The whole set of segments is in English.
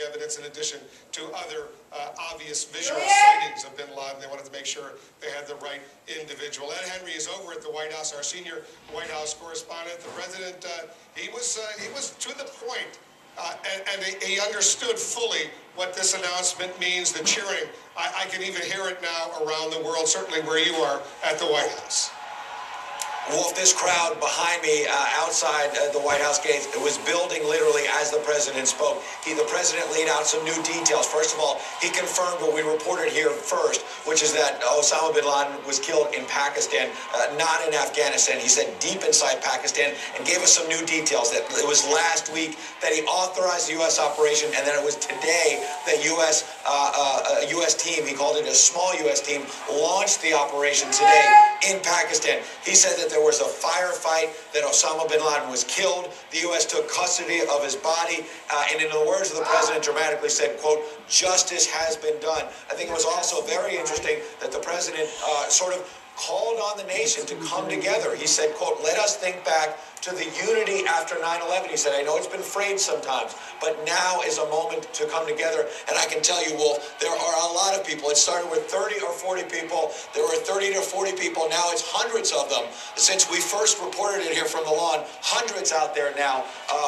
evidence in addition to other obvious visual sightings of Bin Laden. They wanted to make sure they had the right individual. Ed Henry is over at the White House, our senior White House correspondent. The president, he was to the point, and he understood fully what this announcement means, the cheering. I can even hear it now around the world, certainly where you are at the White House. Wolf, this crowd behind me outside the White House gates, it was building literally as the president spoke. The president laid out some new details. First of all, he confirmed what we reported here first, which is that Osama Bin Laden was killed in Pakistan, not in Afghanistan. He said deep inside Pakistan, and gave us some new details. That it was last week that he authorized the U.S. operation, and then it was today that U.S. team, he called it a small U.S. team, launched the operation today in Pakistan. He said that there was a firefight, that Osama Bin Laden was killed. The U.S. took custody of his body, and in the words of the president, dramatically said, quote, "Justice has been done." I think it was also very interesting that the president sort of called on the nation to come together. He said, quote, "Let us think back to the unity after 9/11. He said, "I know it's been frayed sometimes, but now is a moment to come together." And I can tell you, Wolf, there are a lot of people. It started with 30 or 40 people. There were 30 to 40 people. Now it's hundreds of them. Since we first reported it here from the lawn, hundreds out there now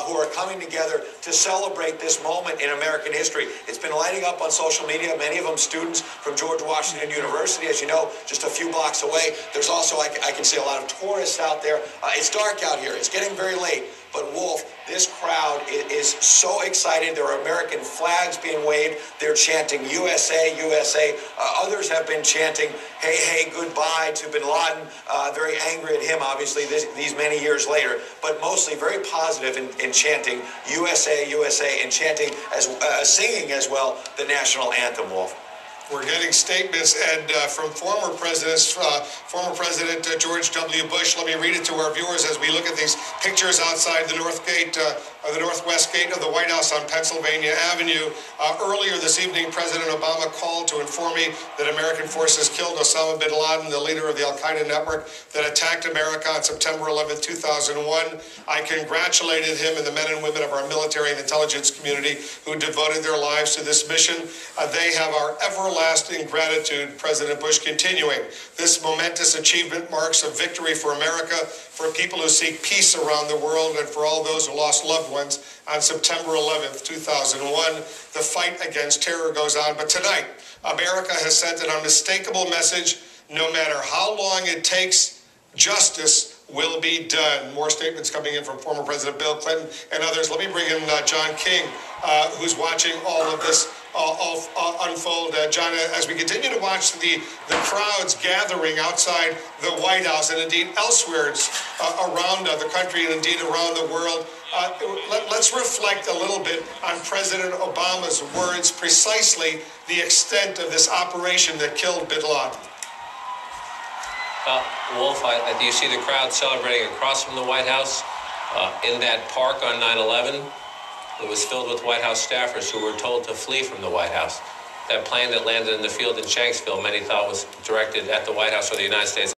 who are coming together to celebrate this moment in American history. It's been lighting up on social media, many of them students from George Washington University, as you know, just a few blocks away. There's also, I can see a lot of tourists out there. It's dark out here. It's getting very late. But Wolf, this crowd is so excited. There are American flags being waved. They're chanting USA, USA. Others have been chanting, hey, hey, goodbye to Bin Laden. Very angry at him, obviously, these many years later. But mostly very positive in chanting USA, USA, and chanting, singing as well, the national anthem, Wolf. We're getting statements, Ed, from former presidents, former President George W. Bush. Let me read it to our viewers as we look at these pictures outside the north gate, the northwest gate of the White House on Pennsylvania Avenue. Earlier this evening, President Obama called to inform me that American forces killed Osama Bin Laden, the leader of the Al-Qaeda network that attacked America on September 11, 2001. I congratulated him and the men and women of our military and intelligence community who devoted their lives to this mission. They have our everlasting gratitude, President Bush continuing. This momentous achievement marks a victory for America, for people who seek peace around the world, and for all those who lost loved ones on September 11th, 2001. The fight against terror goes on. But tonight, America has sent an unmistakable message. No matter how long it takes, justice will be done. More statements coming in from former President Bill Clinton and others. Let me bring in John King, who's watching all of this unfold. John, as we continue to watch the crowds gathering outside the White House and indeed elsewhere around the country and indeed around the world, let's reflect a little bit on President Obama's words, precisely the extent of this operation that killed Bin Laden. Wolf, do you see the crowd celebrating across from the White House in that park on 9/11? It was filled with White House staffers who were told to flee from the White House. That plane that landed in the field in Shanksville, many thought was directed at the White House or the United States